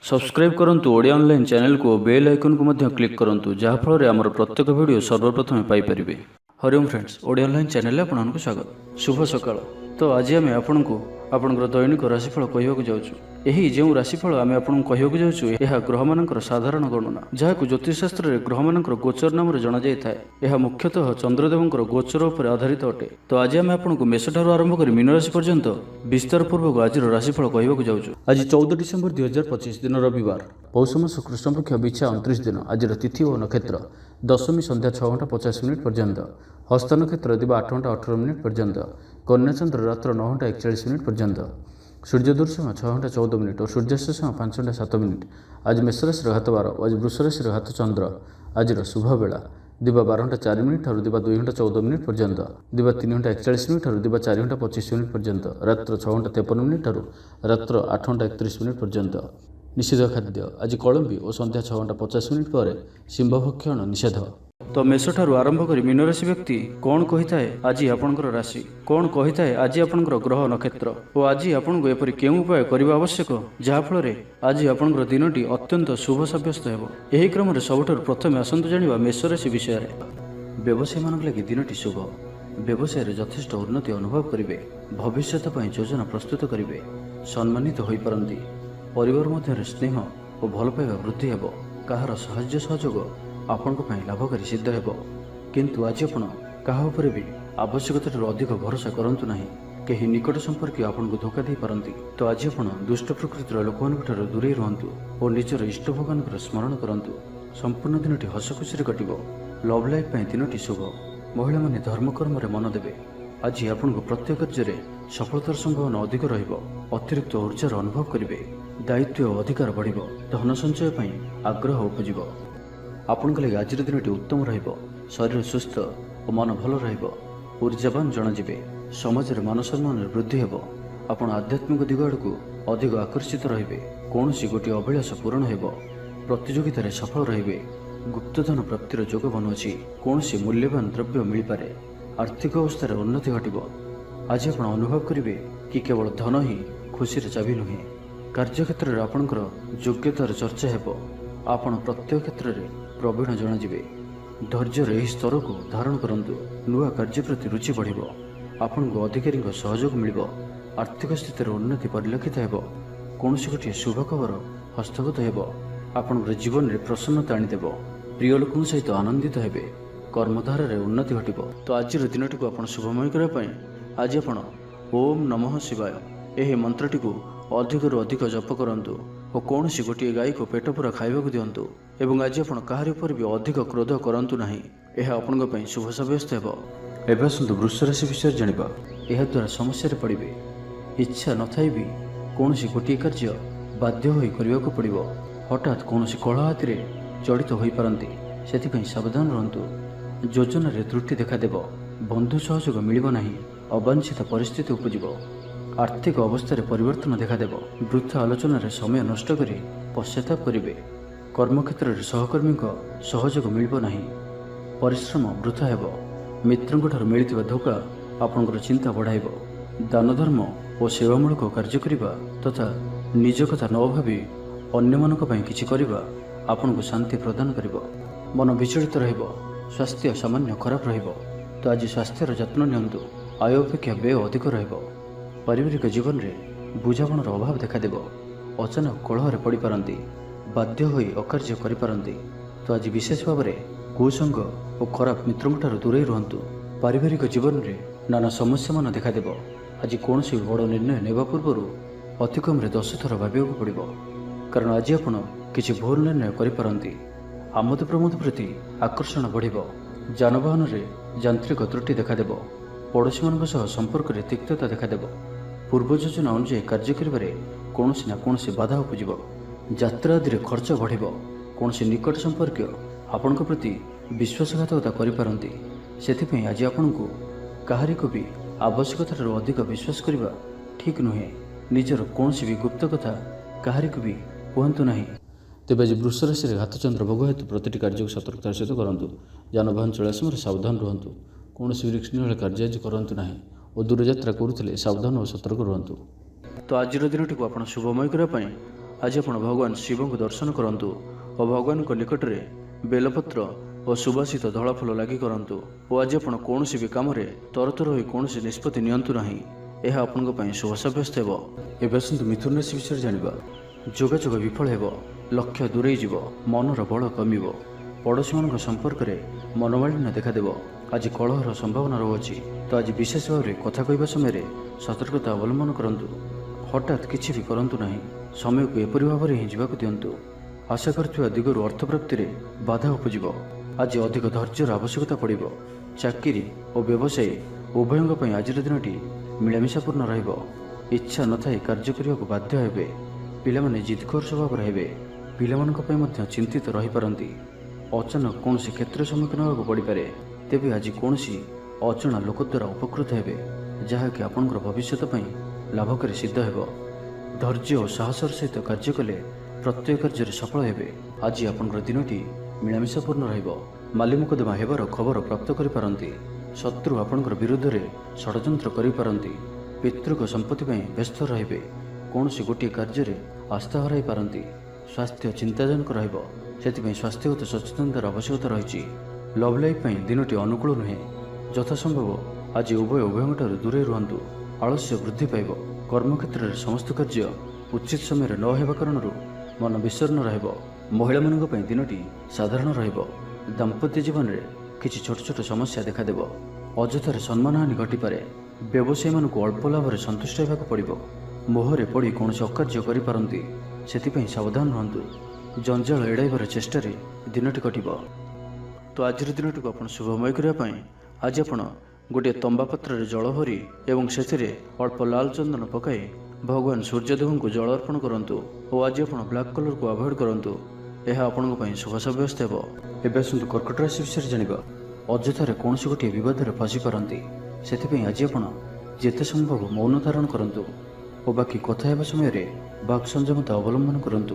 Subscribe करंतु Odia online channel को bell icon को मध्य क्लिक करंतु जहाँ फल आमर प्रत्येक वीडियो सर्वप्रथम Piper. Hariom friends, Odia online channel आपको स्वागत। शुभ सकाळ। तो आज आम आपको आपणकर दैनिक राशिफल कहवाक जाऊँ। यही जो राशिफल आम आपको कहवाक जाऊँ यह ग्रह मानकर साधारण गणना जहाँ ज्योतिषशास्त्र में ग्रह मानकर गोचर नाम जना जाए। यह मुख्यतः चंद्रदेवंकर गोचर उपर आधारित अटे। तो आज आम आपको मेषठार आरंभ कर मीन राशि पर्यंत विस्तार पूर्वक आज राशिफल कहवाक जाऊँ। आज 14 डिसेम्बर 2025 दिन रविवार, पौष मास कृष्णपक्ष बिछा 29 दिन। आज तिथि और नक्षत्र दशमी संध्या 6 घंटा 50 मिनिट पर्यंत, हस्त नक्षत्र दिवा 8 घंटा 18 मिनिट पर्यंत, कन्या चंद्र रात्र 9 घंटा 41 मिनिट पर्यंत, सूर्योदय समय 6 घंटा 14 मिनिट और सूर्यास्त समय 5 घंटा 7 मिनिट। आज मेष राशि हाथ 12, आज वृष राशि हाथ चंद्र। आज शुभ बेला दिवा 12 घंटा 4 मिनिट और दिवा 2 घंटा 14 मिनिट पर्यंत, दिवा 3 घंटा 41 मिनिट और दिवा 4 घंटा 25 मिनिट पर्यंत, रात्र 6 घंटा 53 मिनिट और रात्र 8 घंटा 31 मिनिट पर्यंत। निषेध खाद्य आज कलम्बी और संध्या 6 घंटा 50 मिनिट पर सिंहभक्षण निषेध। तो मेषठारु आरंभ कर मीन राशि व्यक्ति कौन कही थाए आज आपणकर राशि, कौन कही थाए आज आपणकर ग्रह नक्षत्र और आज आपको एपरि केउं उपाय करबा आवश्यक जहाँफल आज आपणकर दिनटी अत्यंत शुभ सब्यस्त हेबो। एही क्रम में सबुठारु प्रथमे आसंतु जानिबा मेष राशि विषय में। व्यवसायी मानक लागि दिनटी शुभ। व्यवसाय रे यथेष्ट उन्नति अनुभव करिवे। भविष्यत पई योजना प्रस्तुत करिवे। सम्मानित होई परंती। परिवार मध्य स्नेह और भल पाइबा वृद्धि हेबो। काहार साहाय्य सहयोग आपनको लाभकारी सिद्ध हेबो। किंतु आज आपण काहा उपरे भी आवश्यकता अधिक भरोसा करंतु नाही। कहीं निकट संपर्क आपको धोखा दे पारंती। तो आज आपण दुष्ट प्रकृतिर लोकमानक दूरे रहंतु और निजर इष्ट भगवान स्मरण करंतु। संपूर्ण दिनटी हस खुशी कटिबो। लव लाइफ पई दिनटी शुभ। महिला माने धर्म कर्म रे मन देबे। आज आपनको प्रत्येक कार्य सफलतार संभावना अधिक रहिबो। अतिरिक्त ऊर्जार अनुभव करिवे। दायित्व और अधिकार बढ़िबो। धन संचय पई आग्रह उपजिबो। आपनक लागि आज दिनटी उत्तम रहिबो। शरीर सुस्थ और मन भल रहिबो। ऊर्जावान जनाजिबे। समाज रे मान सम्मान वृद्धि हेबो। आपण आध्यात्मिक दिग आड़कू अधिक आकर्षित रहिबे। कौनसी गोटे अभिलाष पूरण हेबो। प्रतियोगिता रे सफल रहिबे। गुप्तधन प्राप्तिर जोग बनुअछि। कौनसी मूल्यवान द्रव्य मिल पारे। आर्थिक अवस्था रे उन्नति घटिबो। आज आपण अनुभव करिवे कि केवल धन ही खुशी रे चाबी नुहे। कार्यक्षेत्र रे आपणकर योग्यतार चर्चा हेबो। आपण प्रत्येक क्षेत्र रे प्रवीण जनाजिबे। धैर्य एही स्तर को धारण करंतु। नुआ कार्य प्रति रुचि बढ़िबो। आपनको अधिकारी सहयोग मिलिबो। आर्थिक स्थिति उन्नति परिलक्षित हेबो। कौनसी गोटे शुभ खबर हस्तगत हेबो। आपणकर जीवन रे प्रसन्नता आनिदेबो। प्रिय लोकन सहित आनंदित हेबे। कर्मधार रे उन्नति घटिबो। तो आज दिनटी को आपण शुभमय करबा पई आज आपण ओम नमः शिवाय एही मंत्रटी को अधिकरू अधिक जप करंतु और कौन सी गोटे गाई को पेट पूरा खाइबा दिंतु। एवं आज आप कहार उपर भी अधिक क्रोध करंतु नाही। यह आपण शुभ सब्यस्त हेबो। एबे आसंतु वृष राशि विषय जानिबा। यह द्वारा समस्या रे पड़िबे। इच्छा नथाई भी कौन सी गोटे कार्य बाध्य होई करबा को पड़िबो। हठात कौन सी कलह हाथी रे जड़ित होई पारंती। सेति सावधान रहंतु। योजना रे त्रुटि देखा देबो। बंधु सहयोग मिलिबो नाही। अवांछित परिस्थिति उपजिबो। आर्थिक अवस्था परिवर्तन देखादेव। वृथा आलोचन समय नष्ट कर पश्चाताप करेंगे। कर्मक्षेत्र में सहकर्मी सहयोग मिलिबो नाही। परिश्रम वृथा हेबो। मित्रंक ठार मिलिथिबा धोखा आपनकर चिंता बढ़ाइबो। दान धर्म और सेवामूलक कार्य करिबा तथा निज कथा न भाबी अन्य मानक पई किछि करिबा आपनको शांति प्रदान करिबो। मन विचलित रहिबो। स्वास्थ्य सामान्य खराब रहिबो। तो आज स्वास्थ्यर जत्न नियंतु। आय अपेक्षा व्यय अधिक रहिबो। पारिवारिक जीवन में बुझामणार अभाव देखादेव। अचानक कलह पड़ पारती। बाध्य होई अकार्य करिपारंती। तो आज विशेष भाव में कुसंग और खराब मित्रों दूरे रुहतु। पारिवारिक जीवन में नाना समस्या मान देखादेव। आज कौन बड़ निर्णय नेबा पूर्व अतिकम 10 थर भाविया पड़ो। कारण आज आपण किसी भूल निर्णय करिपारंती। आमोद प्रमोद प्रति आकर्षण बढ़िबो। जानवाहन में यांत्रिक त्रुटि देखादेव। पड़ोशी मान संपर्क में तिक्तता देखादेव। पूर्व योजना अनुसार कार्य करिबारे कौनसी ना कौनसी बाधा उपजिबो। यात्रा आदि खर्च बढ़िबो। कौनसी निकट संपर्क आपनक प्रति विश्वासघातकता करिपारंती। सेथिपई आज आपनकु काहारी को भी आवश्यकतार अधिक विश्वास करिबा ठीक नुहे। निजर कौनसी भी गुप्त कथा काहारी को भी कहंतु नाही। तेज आज वृष राशि हाथ चंद्र भोग हेतु प्रति कार्य को सतर्कतार सहित करंतु। जानवाहन चला समय सावधान रुहंतु। कौनसी रिस्क कार्य आज करंतु नाही और दूर यात्रा करुले सावधान और सतर्क रुहंतु। तो आज दिनटी को आप शुभमय करने आज आपण भगवान शिव को दर्शन करंतु और भगवान को निकट रे बेलपत्र और सुबासित धला फूल लगी करंतु और आज आपण कोनोसी भी काम रे तरतर होई कोनोसी निष्पत्ति नियंतु नाही। यह आपनको पई शुभ साब्यस्त हेबो। एबे आसंतु मिथुन राशि विषय जानिबा। जोगाजोग विफल हेबो, लक्ष्य दूरेई जीवो, मनर बल कमिबो, पड़ोशी मान संपर्क में मनोमालिन्य देखादेव। आज कलहर संभावना रहुछि, तो आज विशेष भाव में कथा कहवा समय सतर्कता अवलंबन करंतु। हठात किछि भी करंतु नाही, समय को एपरि भाव में ही जीवाक दियंतु। आशा करथिबा दिगरु अर्थप्राप्ति रे बाधा उपजिबो। आज अधिक धैर्यर आवश्यकता पड़िबो। चाकरी और व्यवसाय उभयंग पई आजिर दिनटी मिलामिशापूर्ण रहिबो। इच्छा नथाई कार्य करबाक बाध्य हेबे। पिलामाने जिदखोर स्वभाव हेबे। पिलामानक पई मध्य चिंतित रहि पारंती। अचानक कौन क्षेत्र सम्मुखीन होगा पड़पे, तेज आज कौन अजणा लोक द्वारा उपकृत हे जहाँकि आपंकर भविष्य लाभकारी सिद्ध हो। धैर्य और साहसर सहित कार्य कले प्रत्येक कार्य सफल हे। आज आपंकर दिनटी मिलामिशापूर्ण रली मुकदमा हेबार खबर प्राप्त करिपारंती। शत्रु आपंकर विरुद्ध में षड्यंत्र करिपारंती। पितृक संपत्ति व्यस्त रहिबे। कौन गोटे कार्य आस्था हराई पारंती। स्वास्थ्य चिंताजनक रहिबो, सेतिपई स्वास्थ्यगत सचेतनतार आवश्यकता रही। लव लाइफ दिनटी अनुकूल नुहे। यथासंभव आज उभयंठार दूरे रुहतु। आलस्य वृद्धि पाइब। कर्मक्षेत्र में समस्त कार्य उचित समय न होगा कारण मन विषर्ण रहिबो। महिला मानक पई दिनटी साधारण रहिबो। दाम्पत्य जीवन में किछि छोट छोट समस्या देखादेव। अजथार सम्मानहानि घटिपारे। व्यवसायी मानक अल्प लाभ में संतुष्ट होगाक पड़िबो। मोहरे पड़ी कौन अकार्य करिपारंती, सेतिपई सावधान रहंतु। जंजाल एड़ाइबार चेष्टा दिनटी कटिब। तो आज दिनटी को आप शुभमय करने आज आप गोटे तंबा पत्र जल भरी एवं से अल्प लाल चंदन पकाई भगवान सूर्यदेव को जल अर्पण करूँ। और आज आप ब्लैक कलर को अवॉइड करूँ। यह आपण शुभ साब्यस्त हो। एवं आसतु कर्कट राशि विषय जानिबा। अजथार कौन गोटे विवाद में फसी पारती, से आज आप जिते संभव मौन धारण करूँ और बाकी कथा हेबा समय बाक संयमता अवलंबन करूँ।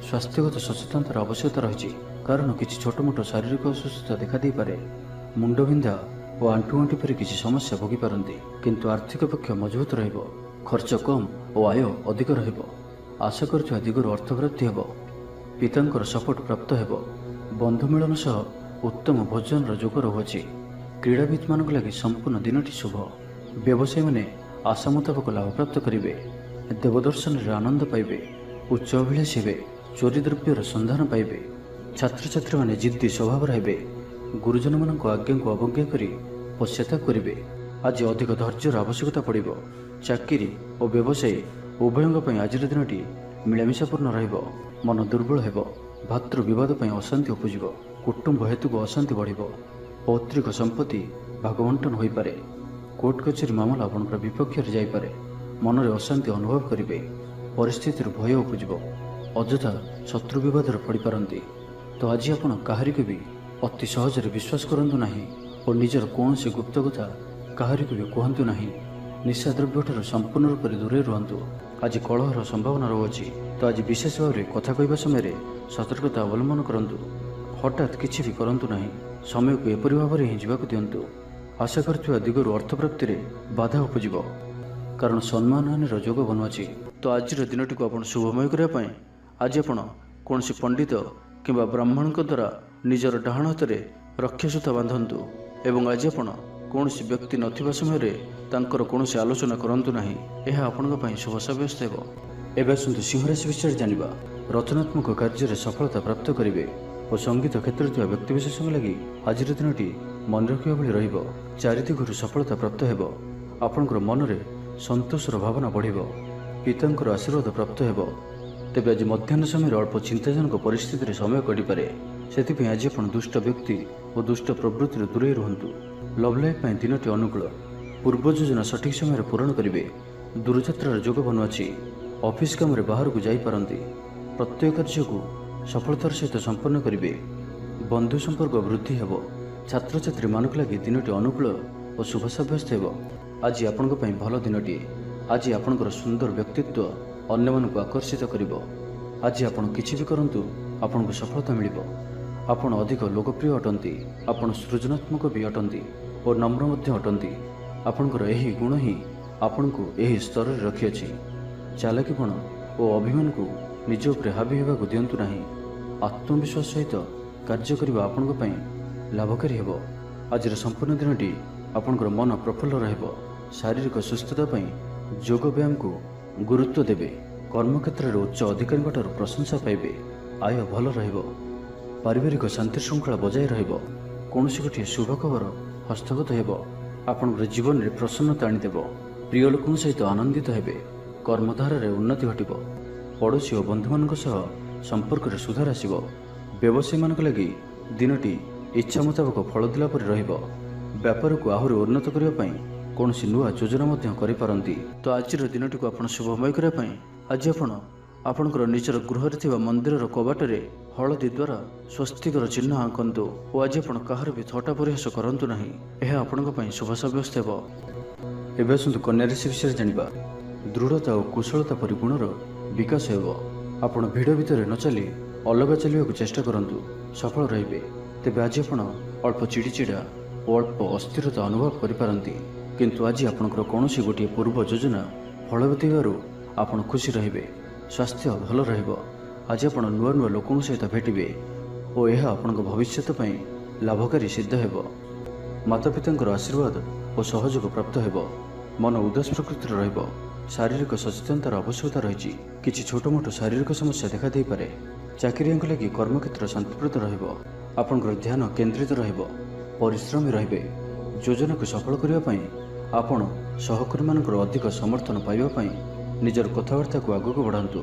स्वास्थ्यगत सचेतनतार आवश्यकता रही, कारण किसी छोट मोट शारीरिक असुस्थता देखा दे पारे। मुंडबिंधा और आंठुआंठी परि किसी समस्या भोगी पारंती, किंतु आर्थिक पक्ष मजबूत रहिबो। खर्च कम और आय अधिक रहिबो। आशा करथिबा दिगरु अर्थ प्राप्ति हेबो। पितांकर सपोर्ट प्राप्त हेबो। बंधु मिलन सह उत्तम भोजन जोग रहुछि। क्रीड़ाविद मानक लागि संपूर्ण दिनटी शुभ। व्यवसायी माने आशा मुताबक लाभ प्राप्त करिवे। देवदर्शन रे आनंद पाइबे। उच्च अभिलाषी हेबे। चोरी द्रव्यर संधान पाइबे। छात्र छात्री माने जिद्दी स्वभाव रहिबे। गुरुजन मानक आज्ञा को अवज्ञा करी पश्चाताप करिवे। आज अधिक धैर्यर आवश्यकता पड़िबो। चाकरी और व्यवसाय उभयंग पई आज दिनटी मिलामिशापूर्ण रहिबो। मन दुर्बल हेबो। भातृ विवाद पई अशांति उपजिबो। कुटुंब हेतु को अशांति बढ़िबो। पौत्रिक संपत्ति भागवंटन होई पारे। कोर्ट कचेरी मामला आपनकर विपक्ष रे जाई पारे। मन रे अशांति अनुभव करिवे। परिस्थिति भय उपजिबो। अजथा शत्रु विवाद पड़ पारती। तो आज आप कहारी को भी अति सहज विश्वास करंतु नहीं और निजर कौन से गुप्त कथा कहारी को भी कहतु नहीं। निशा द्रव्य संपूर्ण रूप से दूरे रुहतु। आज कलहर संभावना रहुछि, तो आज विशेष भाव में कथा कहवा समय सतर्कता अवलंबन करंतु। हठात किछि भी करंतु नहीं, समय को एपरि भाव में ही जीवाक दियंतु। आशा करथिबा दिगरु अर्थप्राप्ति रे बाधा उपजिबो, कारण सम्मानहानिर जोग बनुछि। तो आज दिनटी को आप शुभमय करने आज आप कौन पंडित किंबा ब्राह्मण द्वारा निजर डाहाण हाथ में रक्षासूता बांधतु। एवं आज आप कौन व्यक्ति नथिबा समय तांकर कौन आलोचना करंतु नहीं। यह आपण शुभ साब्यस्त हो। एवं आसतु सिंहराशि विषय जानिबा। रचनात्मक कार्य सफलता प्राप्त करेंगे और संगीत क्षेत्र में व्यक्तिविशेष लगी आज दिनटी मन रखा भली रहिबो। चारिदिगरु सफलता प्राप्त हेबो। आपणकर मन में संतोषर भावना बढ़िबो। पितांकर आशीर्वाद प्राप्त हेबो। तेज आज मध्याह्न समय अल्प चिंताजनक परिस्थिति समय कटिपारे। से आज आप दुष्ट व्यक्ति और दुष्ट प्रवृत्ति दूरे रुहतु। लव लाइफ दिनटी अनुकूल। पूर्व योजना सठिक समय पूरण करेंगे। दूरयात्रार जोग बनुछि। ऑफिस काम बाहर को जाई पारंती। प्रत्येक कार्य को सफलतार सहित संपन्न करेंगे। बंधु संपर्क वृद्धि हेबो। छात्र छात्री मानक लगी दिनटी अनुकूल और शुभ साब्यस्त हेबो। आज आपण भल दिनटी। आज आपणकर सुंदर व्यक्तित्व अन्य मन को आकर्षित करिबो। आज आपण किछि भी करंतु आपण को सफलता मिलिबो। आपण अधिक लोकप्रिय अटंती। आपण सृजनात्मक भी अटंती और नम्र मध्य अटंती। आपणकर एही गुण ही आपण को एही स्तर रे रखिअछि। चालाकीपण और अभिमान को ନିଜ ଉପରେ ହାବି ହେବାକୁ ଦିଅନ୍ତୁ ନାହିଁ। ଆତ୍ମବିଶ୍ୱାସ ସହିତ କାର୍ଯ୍ୟ କରିବା ଆପଣଙ୍କ ପାଇଁ ଲାଭକାରୀ ହେବ। ଆଜିର ସମ୍ପୂର୍ଣ୍ଣ ଦିନଟି ଆପଣଙ୍କର ମନ ପ୍ରଫୁଲ୍ଲ ରହିବ। ଶାରୀରିକ ସୁସ୍ଥତା ପାଇଁ ଯୋଗ ବ୍ୟାୟାମକୁ ଗୁରୁତ୍ୱ ଦେବେ। କର୍ମକ୍ଷେତ୍ରରେ ଉଚ୍ଚ ଅଧିକାରୀଙ୍କଠାରୁ ପ୍ରଶଂସା ପାଇବେ। ଆୟ ଭଲ ରହିବ। ପାରିବାରିକ ଶାନ୍ତି ଶୃଙ୍ଖଳା ବଜାୟ ରହିବ। କୌଣସି ଗୋଟିଏ ଶୁଭ ଖବର ହସ୍ତଗତ ହେବ। ଆପଣଙ୍କର ଜୀବନରେ ପ୍ରସନ୍ନତା ଆଣିଦେବ। ପ୍ରିୟ ଲୋକଙ୍କ ସହିତ ଆନନ୍ଦିତ ହେବେ। କର୍ମଧାରାରେ ଉନ୍ନତି ଘଟିବ। ପଡ଼ୋଶୀ ଓ ବନ୍ଧୁମାନଙ୍କ ସହ ସମ୍ପର୍କରେ ସୁଧାର ଆସିବ। ବ୍ୟବସାୟୀମାନଙ୍କ ଲାଗି ଦିନଟି ଇଚ୍ଛା ମୁତାବକ ଫଳ ଦେଲା ପରି ରହିବ। ବ୍ୟାପାରକୁ ଆହୁରି ଉନ୍ନତ କରିବା ପାଇଁ କୌଣସି ନୂଆ ଯୋଜନା ମଧ୍ୟ କରିପାରନ୍ତି। ତ ଆଜିର ଦିନଟିକୁ ଆପଣ ଶୁଭମୟ କରିବା ପାଇଁ ଆଜି ଆପଣ ଆପଣଙ୍କର ନିଜର ଗୃହରେ ଥିବା ମନ୍ଦିରର କବାଟରେ ହଳଦୀ ଦ୍ୱାରା ସ୍ୱସ୍ତିକର ଚିହ୍ନ ଆଙ୍କନ୍ତୁ ଓ ଆଜି ଆପଣ କାହାର ବି ଥଟ୍ଟା ପରିହାସ କରନ୍ତୁ ନାହିଁ। ଏହା ଆପଣଙ୍କ ପାଇଁ ଶୁଭ ସାବ୍ୟସ୍ତ ହେବ। ଏବେ ଆସନ୍ତୁ କନ୍ୟା ରାଶି ବିଷୟରେ ଜାଣିବା। ଦୃଢ଼ତା ଓ କୁଶଳତା ପରି ଗୁଣର ବିକାଶ ହେବ। ଆପଣ ଭିଡ଼ ଭିତରେ ନ ଚାଲି ଅଲଗା ଚାଲିବାକୁ ଚେଷ୍ଟା କରନ୍ତୁ, ସଫଳ ରହିବେ। ତେବେ ଆଜି ଆପଣ ଅଳ୍ପ ଚିଡ଼ିଚିଡ଼ା ଓ ଅଳ୍ପ ଅସ୍ଥିରତା ଅନୁଭବ କରିପାରନ୍ତି। କିନ୍ତୁ ଆଜି ଆପଣଙ୍କର କୌଣସି ଗୋଟିଏ ପୂର୍ବ ଯୋଜନା ଫଳବତୀ ହେବାରୁ ଆପଣ ଖୁସି ରହିବେ। ସ୍ୱାସ୍ଥ୍ୟ ଭଲ ରହିବ। ଆଜି ଆପଣ ନୂଆ ନୂଆ ଲୋକଙ୍କ ସହିତ ଭେଟିବେ ଓ ଏହା ଆପଣଙ୍କ ଭବିଷ୍ୟତ ପାଇଁ ଲାଭକାରୀ ସିଦ୍ଧ ହେବ। ମାତାପିତାଙ୍କର ଆଶୀର୍ବାଦ ଓ ସହଯୋଗ ପ୍ରାପ୍ତ ହେବ। ମନ ଉଦାସ ପ୍ରକୃତିର ରହିବ। ଶାରୀରିକ ସଚେତନତାର ଆବଶ୍ୟକତା ରହିଛି। କିଛି ଛୋଟମୋଟ ଶାରୀରିକ ସମସ୍ୟା ଦେଖାଦେଇପାରେ। ଚାକିରିଆଙ୍କ ଲାଗି କର୍ମକ୍ଷେତ୍ର ଶାନ୍ତିପ୍ରଦ ରହିବ। ଆପଣଙ୍କର ଧ୍ୟାନ କେନ୍ଦ୍ରିତ ରହିବ। ପରିଶ୍ରମୀ ରହିବେ। ଯୋଜନାକୁ ସଫଳ କରିବା ପାଇଁ ଆପଣ ସହକର୍ମୀମାନଙ୍କର ଅଧିକ ସମର୍ଥନ ପାଇବା ପାଇଁ ନିଜର କଥାବାର୍ତ୍ତାକୁ ଆଗକୁ ବଢ଼ାନ୍ତୁ।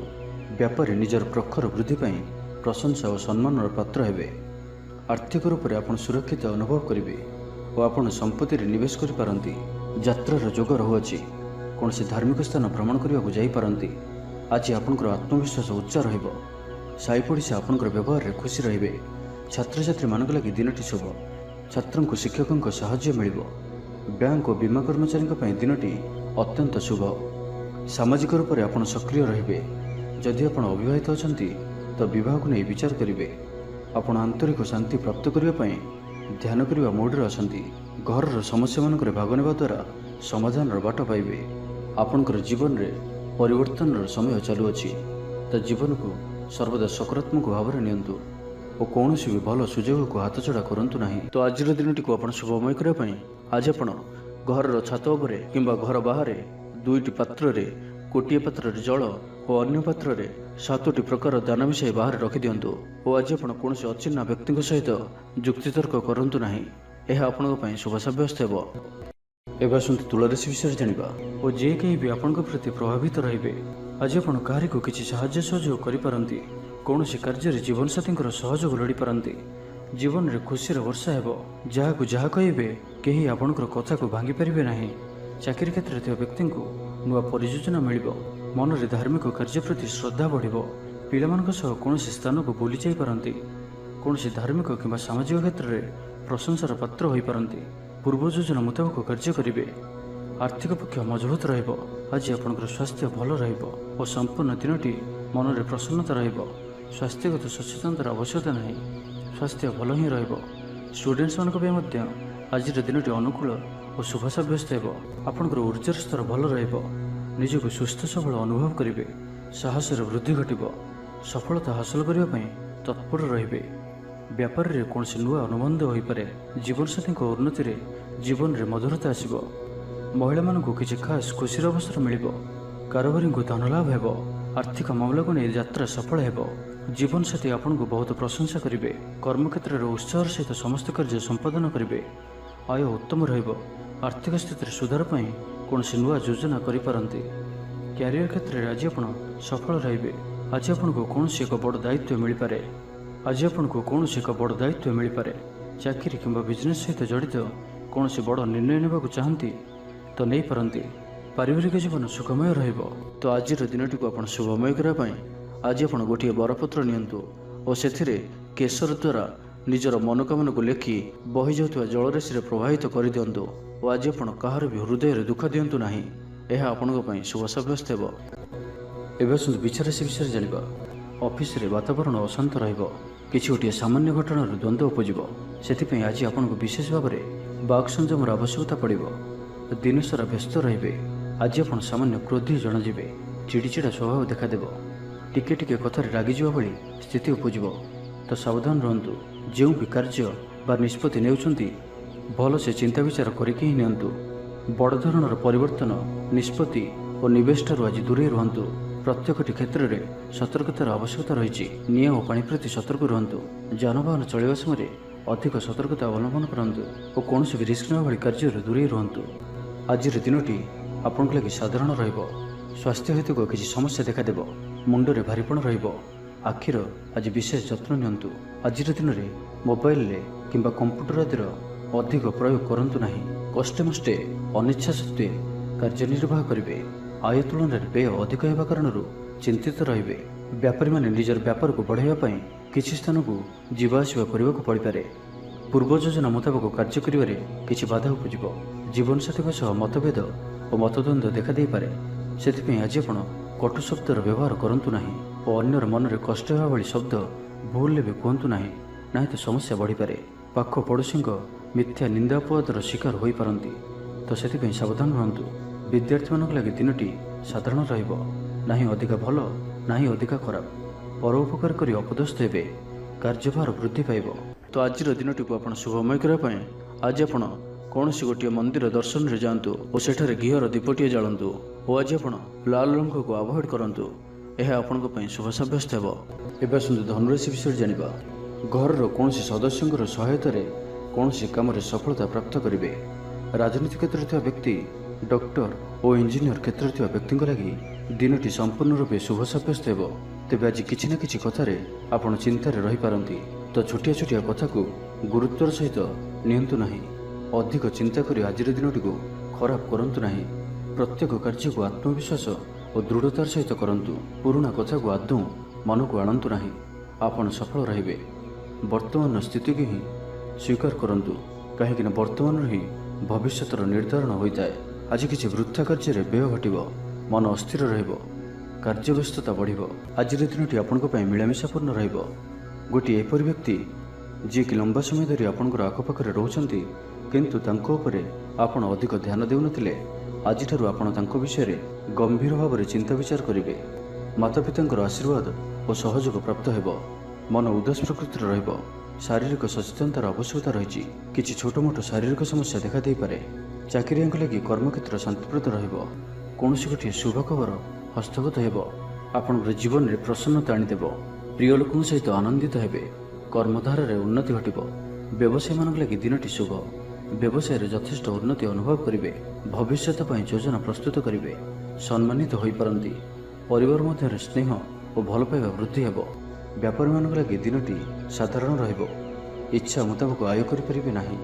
ବ୍ୟାପାରୀ ନିଜର ପ୍ରଖର ବୃଦ୍ଧି ପାଇଁ ପ୍ରଶଂସା ଓ ସମ୍ମାନର ପାତ୍ର ହେବେ। ଆର୍ଥିକ ରୂପରେ ଆପଣ ସୁରକ୍ଷିତ ଅନୁଭବ କରିବେ ଓ ଆପଣ ସମ୍ପତ୍ତିରେ ନିବେଶ କରିପାରନ୍ତି। ଯାତ୍ରାର ଯୋଗ ରହୁଅଛି। କୌଣସି ଧାର୍ମିକ ସ୍ଥାନ ଭ୍ରମଣ କରିବାକୁ ଯାଇପାରନ୍ତି। ଆଜି ଆପଣଙ୍କର ଆତ୍ମବିଶ୍ୱାସ ଉଚ୍ଚ ରହିବ। ସାଇ ପଡ଼ିଶା ଆପଣଙ୍କର ବ୍ୟବହାରରେ ଖୁସି ରହିବେ। ଛାତ୍ରଛାତ୍ରୀମାନଙ୍କ ଲାଗି ଦିନଟି ଶୁଭ। ଛାତ୍ରଙ୍କୁ ଶିକ୍ଷକଙ୍କ ସାହାଯ୍ୟ ମିଳିବ। ବ୍ୟାଙ୍କ ଓ ବୀମା କର୍ମଚାରୀଙ୍କ ପାଇଁ ଦିନଟି ଅତ୍ୟନ୍ତ ଶୁଭ। ସାମାଜିକ ରୂପରେ ଆପଣ ସକ୍ରିୟ ରହିବେ। ଯଦି ଆପଣ ଅବିବାହିତ ଅଛନ୍ତି ତ ବିବାହକୁ ନେଇ ବିଚାର କରିବେ। ଆପଣ ଆନ୍ତରିକ ଶାନ୍ତି ପ୍ରାପ୍ତ କରିବା ପାଇଁ ଧ୍ୟାନ କରିବା ମୋଡ଼ରେ ଅଛନ୍ତି। ଘରର ସମସ୍ୟାମାନଙ୍କରେ ଭାଗ ନେବା ଦ୍ୱାରା ସମାଧାନର ବାଟ ପାଇବେ। ଆପଣଙ୍କର ଜୀବନରେ ପରିବର୍ତ୍ତନର ସମୟ ଚାଲୁଅଛି। ତ ଜୀବନକୁ ସର୍ବଦା ସକାରାତ୍ମକ ଭାବରେ ନିଅନ୍ତୁ ଓ କୌଣସି ବି ଭଲ ସୁଯୋଗକୁ ହାତଛଡ଼ା କରନ୍ତୁ ନାହିଁ। ତ ଆଜିର ଦିନଟିକୁ ଆପଣ ଶୁଭମୟ କରିବା ପାଇଁ ଆଜି ଆପଣ ଘରର ଛାତ ଉପରେ କିମ୍ବା ଘର ବାହାରେ ଦୁଇଟି ପାତ୍ରରେ ଗୋଟିଏ ପାତ୍ରରେ ଜଳ ଓ ଅନ୍ୟ ପାତ୍ରରେ 7ଟି ପ୍ରକାର ଦାନ ମିଶାଇ ବାହାରେ ରଖିଦିଅନ୍ତୁ ଓ ଆଜି ଆପଣ କୌଣସି ଅଚିହ୍ନା ବ୍ୟକ୍ତିଙ୍କ ସହିତ ଯୁକ୍ତିତର୍କ କରନ୍ତୁ ନାହିଁ। ଏହା ଆପଣଙ୍କ ପାଇଁ ଶୁଭ ସାବ୍ୟସ୍ତ ହେବ। ଏବେ ଆସନ୍ତୁ ତୁଳା ରାଶି ବିଷୟରେ ଜାଣିବା। ଓ ଯେ କେହି ବି ଆପଣଙ୍କ ପ୍ରତି ପ୍ରଭାବିତ ରହିବେ। ଆଜି ଆପଣ କାହାରିକୁ କିଛି ସାହାଯ୍ୟ ସହଯୋଗ କରିପାରନ୍ତି। କୌଣସି କାର୍ଯ୍ୟରେ ଜୀବନସାଥୀଙ୍କର ସହଯୋଗ ଲୋଡ଼ିପାରନ୍ତି। ଜୀବନରେ ଖୁସିର ବର୍ଷା ହେବ। ଯାହାକୁ ଯାହା କହିବେ କେହି ଆପଣଙ୍କର କଥାକୁ ଭାଙ୍ଗିପାରିବେ ନାହିଁ। ଚାକିରି କ୍ଷେତ୍ରରେ ଥିବା ବ୍ୟକ୍ତିଙ୍କୁ ନୂଆ ପରିଯୋଜନା ମିଳିବ। ମନରେ ଧାର୍ମିକ କାର୍ଯ୍ୟ ପ୍ରତି ଶ୍ରଦ୍ଧା ବଢ଼ିବ। ପିଲାମାନଙ୍କ ସହ କୌଣସି ସ୍ଥାନକୁ ବୁଲି ଯାଇପାରନ୍ତି। କୌଣସି ଧାର୍ମିକ କିମ୍ବା ସାମାଜିକ କ୍ଷେତ୍ରରେ ପ୍ରଶଂସାର ପାତ୍ର ହୋଇପାରନ୍ତି। ପୂର୍ବ ଯୋଜନା ମୁତାବକ କାର୍ଯ୍ୟ କରିବେ। ଆର୍ଥିକ ପକ୍ଷ ମଜବୁତ ରହିବ। ଆଜି ଆପଣଙ୍କର ସ୍ୱାସ୍ଥ୍ୟ ଭଲ ରହିବ ଓ ସମ୍ପୂର୍ଣ୍ଣ ଦିନଟି ମନରେ ପ୍ରସନ୍ନତା ରହିବ। ସ୍ୱାସ୍ଥ୍ୟଗତ ସଚେତନତାର ଆବଶ୍ୟକତା ନାହିଁ। ସ୍ୱାସ୍ଥ୍ୟ ଭଲ ହିଁ ରହିବ। ଷ୍ଟୁଡେଣ୍ଟସ୍ମାନଙ୍କ ପାଇଁ ମଧ୍ୟ ଆଜିର ଦିନଟି ଅନୁକୂଳ ଓ ଶୁଭ ସାବ୍ୟସ୍ତ ହେବ। ଆପଣଙ୍କର ଉର୍ଜାର ସ୍ତର ଭଲ ରହିବ। ନିଜକୁ ସୁସ୍ଥ ସବଳ ଅନୁଭବ କରିବେ। ସାହସର ବୃଦ୍ଧି ଘଟିବ। ସଫଳତା ହାସଲ କରିବା ପାଇଁ ତତ୍ପର ରହିବେ। ବ୍ୟାପାରରେ କୌଣସି ନୂଆ ଅନୁବନ୍ଧ ହୋଇପାରେ। ଜୀବନସାଥୀଙ୍କ ଉନ୍ନତିରେ ଜୀବନରେ ମଧୁରତା ଆସିବ। ମହିଳାମାନଙ୍କୁ କିଛି ଖାସ୍ ଖୁସିର ଅବସର ମିଳିବ। କାରବାରୀଙ୍କୁ ଧନଲାଭ ହେବ। ଆର୍ଥିକ ମାମଲାକୁ ନେଇ ଯାତ୍ରା ସଫଳ ହେବ। ଜୀବନସାଥୀ ଆପଣଙ୍କୁ ବହୁତ ପ୍ରଶଂସା କରିବେ। କର୍ମକ୍ଷେତ୍ରରେ ଉତ୍ସାହର ସହିତ ସମସ୍ତ କାର୍ଯ୍ୟ ସମ୍ପାଦନ କରିବେ। ଆୟ ଉତ୍ତମ ରହିବ। ଆର୍ଥିକ ସ୍ଥିତିରେ ସୁଧାର ପାଇଁ କୌଣସି ନୂଆ ଯୋଜନା କରିପାରନ୍ତି। କ୍ୟାରିୟର କ୍ଷେତ୍ରରେ ଆଜି ଆପଣ ସଫଳ ରହିବେ। ଆଜି ଆପଣଙ୍କୁ କୌଣସି ଏକ ବଡ଼ ଦାୟିତ୍ୱ ମିଳିପାରେ। ଚାକିରି କିମ୍ବା ବିଜନେସ୍ ସହିତ ଜଡ଼ିତ କୌଣସି ବଡ଼ ନିର୍ଣ୍ଣୟ ନେବାକୁ ଚାହାନ୍ତି ତ ନେଇପାରନ୍ତି। ପାରିବାରିକ ଜୀବନ ସୁଖମୟ ରହିବ। ତ ଆଜିର ଦିନଟିକୁ ଆପଣ ଶୁଭମୟ କରିବା ପାଇଁ ଆଜି ଆପଣ ଗୋଟିଏ ବରପତ୍ର ନିଅନ୍ତୁ ଓ ସେଥିରେ କେଶର ଦ୍ୱାରା ନିଜର ମନୋକାମନାକୁ ଲେଖି ବହିଯାଉଥିବା ଜଳରାଶିରେ ପ୍ରବାହିତ କରିଦିଅନ୍ତୁ ଓ ଆଜି ଆପଣ କାହାର ବି ହୃଦୟରେ ଦୁଃଖ ଦିଅନ୍ତୁ ନାହିଁ। ଏହା ଆପଣଙ୍କ ପାଇଁ ଶୁଭ ସାବ୍ୟସ୍ତ ହେବ। ଏବେ ଆସନ୍ତୁ ବିଛା ରାଶି ବିଷୟରେ ଜାଣିବା। ଅଫିସରେ ବାତାବରଣ ଅଶାନ୍ତ ରହିବ। କିଛି ଗୋଟିଏ ସାମାନ୍ୟ ଘଟଣାରୁ ଦ୍ୱନ୍ଦ୍ୱ ଉପୁଜିବ। ସେଥିପାଇଁ ଆଜି ଆପଣଙ୍କୁ ବିଶେଷ ଭାବରେ ବାକ୍ ସଂଯମର ଆବଶ୍ୟକତା ପଡ଼ିବ। ଦିନସାରା ବ୍ୟସ୍ତ ରହିବେ। ଆଜି ଆପଣ ସାମାନ୍ୟ କ୍ରୋଧୀ ଜଣାଯିବେ। ଚିଡ଼ିଚିଡ଼ା ସ୍ୱଭାବ ଦେଖାଦେବ। टिके टिके कथार रागिजा भली स्थिति उपजिब। तो सावधान रुहतु। जो भी कार्य बा निष्पत्ति नेउछंती भल से चिंता विचार करके ही नियंतु। बड़ धरणर परिवर्तन निष्पत्ति और निवेश ठारू आज दूरे रुहतु। प्रत्येकटी क्षेत्र में सतर्कतार आवश्यकता रही। निआ और पानी प्रति सतर्क रुहतु। जानवाहन चलवा समय अधिक सतर्कता अवलंबन करंतु और कौन भी रिस्क न भाई कार्य दूरे रुहतु। आज दिनटी आपण लगी साधारण रहिबो। स्वास्थ्य हेतु किसी समस्या देखादेव। मुंडरे भारीपण रहिबो। आखिर आज विशेष जत्न नियंतु। आज दिन में मोबाइल किंबा कंप्यूटर आदिर अधिक प्रयोग करंतु नहीं। कष्टे मष्टे अनिच्छा सत्वे कार्यनिर्वाह करेंगे। आय तुलन में व्यय अधिक होगा कारण चिंतित रहिबे। व्यापारी माने निजर व्यापार को बढ़ाइबा किसी स्थान को जीवाआसिबा करने को पड़िपारे। पूर्व योजना मुताबक कार्य करिबारे किछि बाधा उपजिब। जीवनसाथी सह मतभेद और मतद्वंद्व देखा दे पारे। सेथिपई आज आपण कटु शब्दर व्यवहार करंतु नहीं और अन्यर मनरे कष्ट हेबा भली शब्द भूल भी कहतु नहीं, नहीं तो समस्या बढ़ी पारे। पाख पड़ोशी मिथ्या निंदा अपवादर शिकार हो पारती। तो सेथिपई सावधान रहंतु। विद्यार्थी मानक लगी दिनटी साधारण रहिबो। नहीं अधिका भल नहीं अधिका खराब। परोपकार करी अपदस्थ हेबे। कार्यभार वृद्धि पाइब। तो आज दिनटी को आपण शुभमय करने आज आपण कौन गोटे मंदिर दर्शन रे जातु और सेठारे घीर दीपटीए जालतु और आज आप लाल रंग को अवॉइड करंतु। यह आपण शुभ सब्यस्त हो। एवं आसतु धनुराशि विषय जानिबा। घर कौन सदस्यों सहायता कौन काम सफलता प्राप्त करेंगे। राजनीति क्षेत्र में व्यक्ति डॉक्टर और इंजीनियर क्षेत्र में व्यक्ति लगी दिनटी संपूर्ण रूपे शुभ सब्यस्त हो। तेज आज किसी न किसी कथार आपण चिंतार रही पारती। तो छोटिया छोटिया कथा को गुरुत्वर सहित नियंतु नहीं। अधिक चिंता करी आज दिनटी को खराब करंतु नहीं। प्रत्येक कार्य को आत्मविश्वास और दृढ़तार सहित करंतु। पुराना कथा को आदौ मन को आणंतु नहीं। आपण सफल रहिबे। वर्तमान स्थिति की ही स्वीकार करंतु कहीं वर्तमान ही भविष्यतर निर्धारण होता है। आज किसी वृथा कार्य व्यय घटब। मन अस्थिर रहिबो। कार्यव्यस्तता बढ़िबो। आज दिनटी आपंक मिलामिशापूर्ण रहिबो। गोटे एपरि व्यक्ति जी कि लंबा समय धरी आपंकर आखपाखरे रोचंती किंतु तांको उपरे आपण अधिक ध्यान देउनथिले आज ठारू आपण तांको विषय रे गंभीर भाव में चिंता विचार करेंगे। माता पितांकर आशीर्वाद और सहयोग प्राप्त हेबो। मन उदास प्रकृतिर रहिबो। शारीरिक सचेतनतार आवश्यकता रही। किछि छोट मोट शारीरिक समस्या देखा दे पारे। चाकरियांक लगी कर्मक्षेत्र शांतिप्रद रहिबो। कौनसी गोटे शुभ खबर हस्तगत हेबो। आपणकर जीवन में प्रसन्नता आनीदेव। प्रिय लोकों सहित आनंदित हेबे। कर्मधार उन्नति घटिब। व्यवसायी मानक लगी दिनटी शुभ। व्यवसाय रे यथेष्ट उन्नति अनुभव करेंगे। भविष्य योजना प्रस्तुत करेंगे। सम्मानित हो पारती। परिवार मध्य स्नेह और भल पाइबा वृद्धि हेबो। व्यापारी मानक लगी दिनटी साधारण रहिबो। इच्छा मुताबक आय करें नहीं।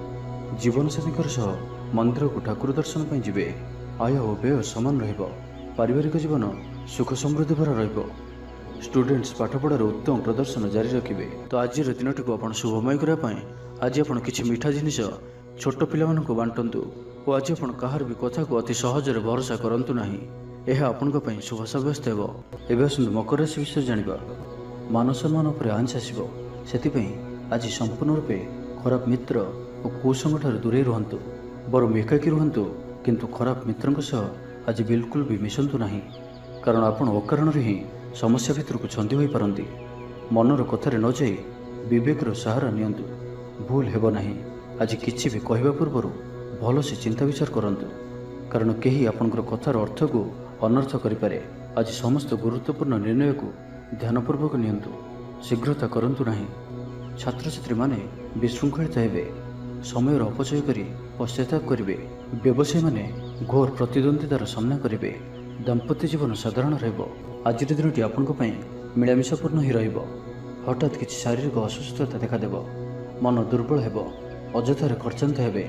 जीवनसाथी सह मंदिर को ठाकुर दर्शन पर जिबे। आय और व्यय समान रहिबो। पारिवारिक जीवन सुख समृद्धि भरा रहिबो। स्टूडेंट्स पाठपढ़ार उत्तम प्रदर्शन जारी रखिए। तो आज दिनटी को आप शुभमय करने आज आप किसी मीठा जिनिस छोट पिला को बांटंतु और आज आप कहार भी कथा को अति सहजरे भरोसा करंतु नहीं। यह आपंक शुभ सब्यस्त हो। एवं आसतु मकर राशि विषय जानिबा। मान सम्मान उपर आंच आसिबो। सेतिपई आज संपूर्ण रूपे खराब मित्र और कुसंग ठाରୁ दूरे रुहंतु। बरम एकाकी रुहंतु किंतु खराब मित्रंक सह आज बिल्कुल भी मिशंतु नहीं। कारण आपण अकारण ही समस्या भितर को छंदी होई पारंती। मनर कथारे न जाई विवेकर सहारा नियंतु। भूल हेबो नहीं। आज किछि भी कहवा पूर्व भल से चिंता विचार करंतु। कारण केही आपनकर कथार अर्थ को अनर्थ करिपारे। आज समस्त गुरुत्वपूर्ण निर्णय को ध्यानपूर्वक नियंतु। शीघ्रता करंतु नहीं। छात्र छात्री माने विशृंखलित हेबे। समयर अपचय करी पश्चाताप करेंगे। व्यवसायी माने घोर प्रतिद्वंदितार सामना करेंगे। दाम्पत्य जीवन साधारण रहिबो। आज दिनटी आपंक मिलामिशापूर्ण ही रहिबो। हठात किसी शारीरिक असुस्थता देखादेव। मन दुर्बल हेबो। अଯଥାରେ ଖର୍ଚ୍ଚାନ୍ତ ହେବେ।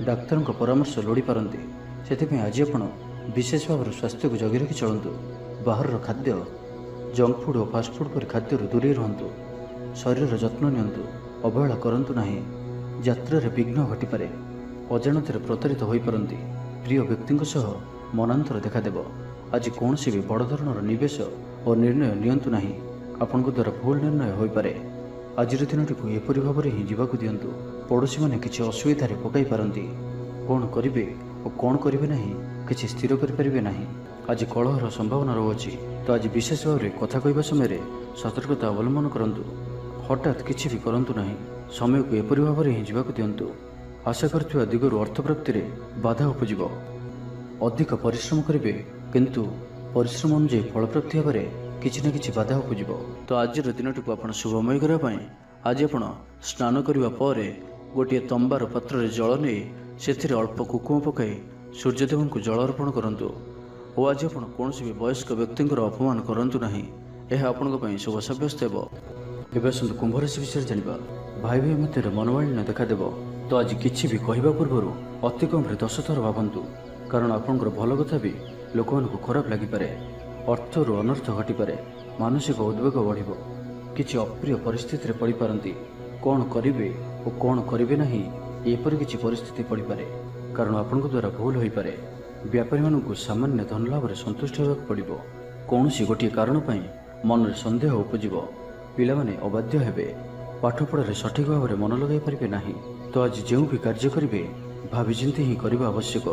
ଡାକ୍ତରଙ୍କ ପରାମର୍ଶ ଲୋଡ଼ି ପାରନ୍ତି। ସେଥିପାଇଁ ଆଜି ଆପଣ ବିଶେଷ ଭାବରେ ସ୍ୱାସ୍ଥ୍ୟକୁ ଜଗି ରଖି ଚଳନ୍ତୁ। ବାହାରର ଖାଦ୍ୟ ଜଙ୍କ ଫୁଡ୍ ଓ ଫାଷ୍ଟଫୁଡ୍ ପରି ଖାଦ୍ୟରୁ ଦୂରେଇ ରୁହନ୍ତୁ। ଶରୀରର ଯତ୍ନ ନିଅନ୍ତୁ। ଅବହେଳା କରନ୍ତୁ ନାହିଁ। ଯାତ୍ରାରେ ବିଘ୍ନ ଘଟିପାରେ। ଅଜାଣତରେ ପ୍ରତାରିତ ହୋଇପାରନ୍ତି। ପ୍ରିୟ ବ୍ୟକ୍ତିଙ୍କ ସହ ମନାନ୍ତର ଦେଖାଦେବ। ଆଜି କୌଣସି ବି ବଡ଼ ଧରଣର ନିବେଶ ଓ ନିର୍ଣ୍ଣୟ ନିଅନ୍ତୁ ନାହିଁ। ଆପଣଙ୍କ ଦ୍ୱାରା ଭୁଲ ନିର୍ଣ୍ଣୟ ହୋଇପାରେ। ଆଜିର ଦିନଟିକୁ ଏପରି ଭାବରେ ହିଁ ଯିବାକୁ ଦିଅନ୍ତୁ। ପଡ଼ୋଶୀମାନେ କିଛି ଅସୁବିଧାରେ ପକାଇ ପାରନ୍ତି। କ'ଣ କରିବେ ଓ କ'ଣ କରିବେ ନାହିଁ କିଛି ସ୍ଥିର କରିପାରିବେ ନାହିଁ। ଆଜି କଳହର ସମ୍ଭାବନା ରହୁଅଛି। ତ ଆଜି ବିଶେଷ ଭାବରେ କଥା କହିବା ସମୟରେ ସତର୍କତା ଅବଲମ୍ବନ କରନ୍ତୁ। ହଠାତ୍ କିଛି ବି କରନ୍ତୁ ନାହିଁ। ସମୟକୁ ଏପରି ଭାବରେ ହିଁ ଯିବାକୁ ଦିଅନ୍ତୁ। ଆଶା କରୁଥିବା ଦିଗରୁ ଅର୍ଥପ୍ରାପ୍ତିରେ ବାଧା ଉପୁଜିବ। ଅଧିକ ପରିଶ୍ରମ କରିବେ, କିନ୍ତୁ ପରିଶ୍ରମ ଅନୁଯାୟୀ ଫଳପ୍ରାପ୍ତି ହେବାରେ କିଛି ନା କିଛି ବାଧା ଉପୁଜିବ। ତ ଆଜିର ଦିନଟିକୁ ଆପଣ ଶୁଭମୟ କରିବା ପାଇଁ ଆଜି ଆପଣ ସ୍ନାନ କରିବା ପରେ ଗୋଟିଏ ତମ୍ବାର ପାତ୍ରରେ ଜଳ ନେଇ ସେଥିରେ ଅଳ୍ପ କୁକୁମ ପକାଇ ସୂର୍ଯ୍ୟଦେବଙ୍କୁ ଜଳ ଅର୍ପଣ କରନ୍ତୁ। ଓ ଆଜି ଆପଣ କୌଣସି ବି ବୟସ୍କ ବ୍ୟକ୍ତିଙ୍କର ଅପମାନ କରନ୍ତୁ ନାହିଁ। ଏହା ଆପଣଙ୍କ ପାଇଁ ଶୁଭ ସାବ୍ୟସ୍ତ ହେବ। ଏବେ ଆସନ୍ତୁ କୁମ୍ଭ ରାଶି ବିଷୟରେ ଜାଣିବା। ଭାଇ ଭାଇ ମଧ୍ୟରେ ମନୋମାଳିନ୍ୟ ଦେଖାଦେବ। ତ ଆଜି କିଛି ବି କହିବା ପୂର୍ବରୁ ଅତି କମ୍ରେ 10 ଥର ଭାବନ୍ତୁ, କାରଣ ଆପଣଙ୍କର ଭଲ କଥା ବି ଲୋକମାନଙ୍କୁ ଖରାପ ଲାଗିପାରେ। ଅର୍ଥରୁ ଅନର୍ଥ ଘଟିପାରେ। ମାନସିକ ଉଦ୍ବେଗ ବଢ଼ିବ। କିଛି ଅପ୍ରିୟ ପରିସ୍ଥିତିରେ ପଡ଼ିପାରନ୍ତି। କ'ଣ କରିବେ ଓ କ'ଣ କରିବେ ନାହିଁ, ଏପରି କିଛି ପରିସ୍ଥିତି ପଡ଼ିପାରେ, କାରଣ ଆପଣଙ୍କ ଦ୍ୱାରା ଭୁଲ ହୋଇପାରେ। ବ୍ୟାପାରୀମାନଙ୍କୁ ସାମାନ୍ୟ ଧନ ଲାଭରେ ସନ୍ତୁଷ୍ଟ ହେବାକୁ ପଡ଼ିବ। କୌଣସି ଗୋଟିଏ କାରଣ ପାଇଁ ମନରେ ସନ୍ଦେହ ଉପୁଜିବ। ପିଲାମାନେ ଅବାଧ୍ୟ ହେବେ। ପାଠପଢ଼ାରେ ସଠିକ୍ ଭାବରେ ମନ ଲଗାଇ ପାରିବେ ନାହିଁ। ତ ଆଜି ଯେଉଁ ବି କାର୍ଯ୍ୟ କରିବେ ଭାବିଚିନ୍ତି ହିଁ କରିବା ଆବଶ୍ୟକ।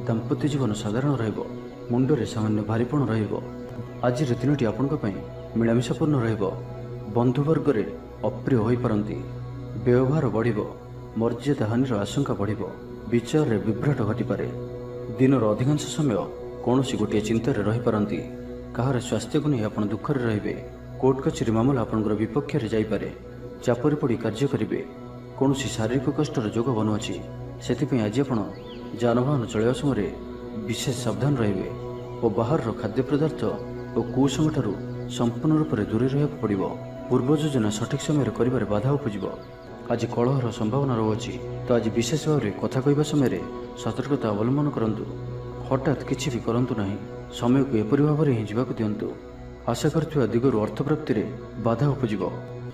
ଦାମ୍ପତ୍ୟ ଜୀବନ ସାଧାରଣ ରହିବ। ମୁଣ୍ଡରେ ସାମାନ୍ୟ ଭାରିପଣ ରହିବ। ଆଜିର ଦିନଟି ଆପଣଙ୍କ ପାଇଁ ମିଳାମିଶାପୂର୍ଣ୍ଣ ରହିବ। ବନ୍ଧୁବର୍ଗରେ ଅପ୍ରିୟ ହୋଇପାରନ୍ତି। ବ୍ୟବହାର ବଢ଼ିବ। ମର୍ଯ୍ୟାଦା ହାନିର ଆଶଙ୍କା ବଢ଼ିବ। ବିଚାରରେ ବିଭ୍ରାଟ ଘଟିପାରେ। ଦିନର ଅଧିକାଂଶ ସମୟ କୌଣସି ଗୋଟିଏ ଚିନ୍ତାରେ ରହିପାରନ୍ତି। କାହାର ସ୍ୱାସ୍ଥ୍ୟକୁ ନେଇ ଆପଣ ଦୁଃଖରେ ରହିବେ। କୋର୍ଟ କଚେରୀ ମାମଲା ଆପଣଙ୍କର ବିପକ୍ଷରେ ଯାଇପାରେ। ଚାପରେ ପଡ଼ି କାର୍ଯ୍ୟ କରିବେ। କୌଣସି ଶାରୀରିକ କଷ୍ଟର ଯୋଗ ବନୁଅଛି। ସେଥିପାଇଁ ଆଜି ଆପଣ ଯାନବାହନ ଚଳାଇବା ସମୟରେ ବିଶେଷ ସାବଧାନ ରହିବେ ଓ ବାହାରର ଖାଦ୍ୟ ପଦାର୍ଥ ଓ କୁସଙ୍ଗଠାରୁ ସମ୍ପୂର୍ଣ୍ଣ ରୂପରେ ଦୂରେଇ ରହିବାକୁ ପଡ଼ିବ। ପୂର୍ବ ଯୋଜନା ସଠିକ୍ ସମୟରେ କରିବାରେ ବାଧା ଉପୁଜିବ। ଆଜି କଳହର ସମ୍ଭାବନା ରହୁଅଛି। ତ ଆଜି ବିଶେଷ ଭାବରେ କଥା କହିବା ସମୟରେ ସତର୍କତା ଅବଲମ୍ବନ କରନ୍ତୁ। ହଠାତ୍ କିଛି ବି କରନ୍ତୁ ନାହିଁ। ସମୟକୁ ଏପରି ଭାବରେ ହିଁ ଯିବାକୁ ଦିଅନ୍ତୁ। ଆଶା କରୁଥିବା ଦିଗରୁ ଅର୍ଥପ୍ରାପ୍ତିରେ ବାଧା ଉପୁଜିବ।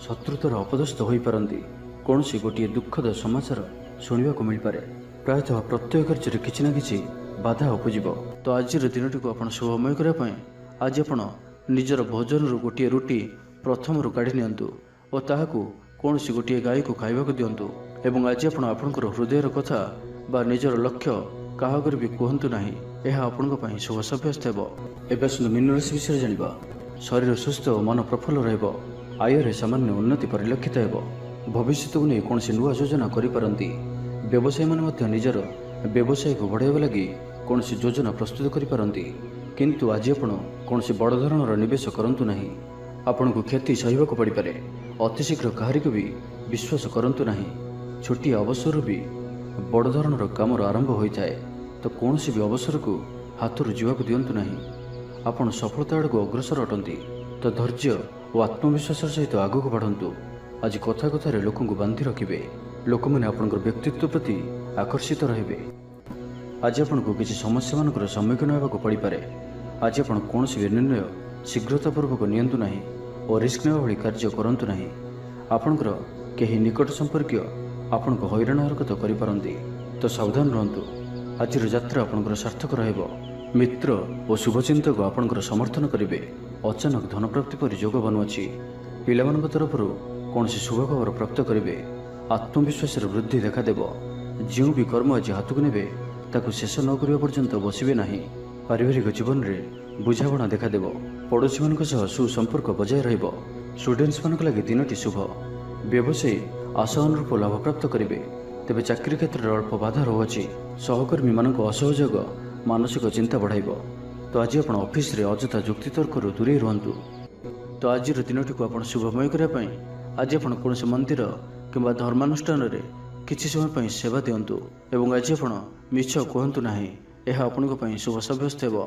ଶତ୍ରୁତାର ଅପଦସ୍ଥ ହୋଇପାରନ୍ତି। କୌଣସି ଗୋଟିଏ ଦୁଃଖଦ ସମାଚାର ଶୁଣିବାକୁ ମିଳିପାରେ। ପ୍ରାୟତଃ ପ୍ରତ୍ୟେକ କାର୍ଯ୍ୟରେ କିଛି ନା କିଛି ବାଧା ଉପୁଜିବ। ତ ଆଜିର ଦିନଟିକୁ ଆପଣ ଶୁଭମୟ କରିବା ପାଇଁ ଆଜି ଆପଣ ନିଜର ଭୋଜନରୁ ଗୋଟିଏ ରୁଟି ପ୍ରଥମରୁ କାଢ଼ି ନିଅନ୍ତୁ ଓ ତାହାକୁ କୌଣସି ଗୋଟିଏ ଗାଈକୁ ଖାଇବାକୁ ଦିଅନ୍ତୁ। ଏବଂ ଆଜି ଆପଣ ଆପଣଙ୍କର ହୃଦୟର କଥା ବା ନିଜର ଲକ୍ଷ୍ୟ କାହା ଆଗରେ ବି କୁହନ୍ତୁ ନାହିଁ। ଏହା ଆପଣଙ୍କ ପାଇଁ ଶୁଭ ସାବ୍ୟସ୍ତ ହେବ। ଏବେ ଆସନ୍ତୁ ମୀନ ରାଶି ବିଷୟରେ ଜାଣିବା। ଶରୀର ସୁସ୍ଥ ଓ ମନ ପ୍ରଫୁଲ୍ଲ ରହିବ। ଆୟରେ ସାମାନ୍ୟ ଉନ୍ନତି ପରିଲକ୍ଷିତ ହେବ। ଭବିଷ୍ୟତକୁ ନେଇ କୌଣସି ନୂଆ ଯୋଜନା କରିପାରନ୍ତି। ବ୍ୟବସାୟୀମାନେ ମଧ୍ୟ ନିଜର ବ୍ୟବସାୟକୁ ବଢ଼ାଇବା ଲାଗି କୌଣସି ଯୋଜନା ପ୍ରସ୍ତୁତ କରିପାରନ୍ତି। କିନ୍ତୁ ଆଜି ଆପଣ କୌଣସି ବଡ଼ ଧରଣର ନିବେଶ କରନ୍ତୁ ନାହିଁ। ଆପଣଙ୍କୁ କ୍ଷତି ସହିବାକୁ ପଡ଼ିପାରେ। ଅତି ଶୀଘ୍ର କାହାରିକୁ ବି ବିଶ୍ୱାସ କରନ୍ତୁ ନାହିଁ। ଛୋଟିଆ ଅବସରରୁ ବି ବଡ଼ ଧରଣର କାମର ଆରମ୍ଭ ହୋଇଥାଏ। ତ କୌଣସି ବି ଅବସରକୁ ହାତରୁ ଯିବାକୁ ଦିଅନ୍ତୁ ନାହିଁ। ଆପଣ ସଫଳତା ଆଡ଼କୁ ଅଗ୍ରସର ଅଟନ୍ତି। ତ ଧୈର୍ଯ୍ୟ ଓ ଆତ୍ମବିଶ୍ୱାସର ସହିତ ଆଗକୁ ବଢ଼ନ୍ତୁ। ଆଜି କଥା କଥାରେ ଲୋକଙ୍କୁ ବାନ୍ଧି ରଖିବେ। ଲୋକମାନେ ଆପଣଙ୍କର ବ୍ୟକ୍ତିତ୍ୱ ପ୍ରତି ଆକର୍ଷିତ ରହିବେ। ଆଜି ଆପଣଙ୍କୁ କିଛି ସମସ୍ୟାମାନଙ୍କର ସମ୍ମୁଖୀନ ହେବାକୁ ପଡ଼ିପାରେ। ଆଜି ଆପଣ କୌଣସି ବି ନିର୍ଣ୍ଣୟ ଶୀଘ୍ରତାପୂର୍ବକ ନିଅନ୍ତୁ ନାହିଁ ଓ ରିସ୍କ ନେବା ଭଳି କାର୍ଯ୍ୟ କରନ୍ତୁ ନାହିଁ। ଆପଣଙ୍କର କେହି ନିକଟ ସମ୍ପର୍କୀୟ ଆପଣଙ୍କୁ ହଇରାଣ ହରକତ କରିପାରନ୍ତି। ତ ସାବଧାନ ରୁହନ୍ତୁ। ଆଜିର ଯାତ୍ରା ଆପଣଙ୍କର ସାର୍ଥକ ରହିବ। ମିତ୍ର ଓ ଶୁଭଚିନ୍ତକ ଆପଣଙ୍କର ସମର୍ଥନ କରିବେ। ଅଚାନକ ଧନପ୍ରାପ୍ତି ପରି ଯୋଗ ବନୁଅଛି। ପିଲାମାନଙ୍କ ତରଫରୁ କୌଣସି ଶୁଭ ଖବର ପ୍ରାପ୍ତ କରିବେ। ଆତ୍ମବିଶ୍ୱାସରେ ବୃଦ୍ଧି ଦେଖାଦେବ। ଯେଉଁ ବି କର୍ମ ଆଜି ହାତକୁ ନେବେ ତାକୁ ଶେଷ ନ କରିବା ପର୍ଯ୍ୟନ୍ତ ବସିବେ ନାହିଁ। ପାରିବାରିକ ଜୀବନରେ ବୁଝାମଣା ଦେଖାଦେବ। ପଡ଼ୋଶୀମାନଙ୍କ ସହ ସୁସମ୍ପର୍କ ବଜାୟ ରହିବ। ଷ୍ଟୁଡେଣ୍ଟସମାନଙ୍କ ଲାଗି ଦିନଟି ଶୁଭ। ବ୍ୟବସାୟୀ ଆଶା ଅନୁରୂପ ଲାଭପ୍ରାପ୍ତ କରିବେ। ତେବେ ଚାକିରି କ୍ଷେତ୍ରରେ ଅଳ୍ପ ବାଧା ରହୁଅଛି। ସହକର୍ମୀମାନଙ୍କ ଅସହଯୋଗ ମାନସିକ ଚିନ୍ତା ବଢ଼ାଇବ। ତ ଆଜି ଆପଣ ଅଫିସରେ ଅଯଥା ଯୁକ୍ତିତର୍କରୁ ଦୂରେଇ ରୁହନ୍ତୁ। ତ ଆଜିର ଦିନଟିକୁ ଆପଣ ଶୁଭମୟ କରିବା ପାଇଁ ଆଜି ଆପଣ କୌଣସି ମନ୍ଦିର କିମ୍ବା ଧର୍ମାନୁଷ୍ଠାନରେ କିଛି ସମୟ ପାଇଁ ସେବା ଦିଅନ୍ତୁ। ଏବଂ ଆଜି ଆପଣ ମିଛ କୁହନ୍ତୁ ନାହିଁ। ଏହା ଆପଣଙ୍କ ପାଇଁ ଶୁଭ ସାବ୍ୟସ୍ତ ହେବ।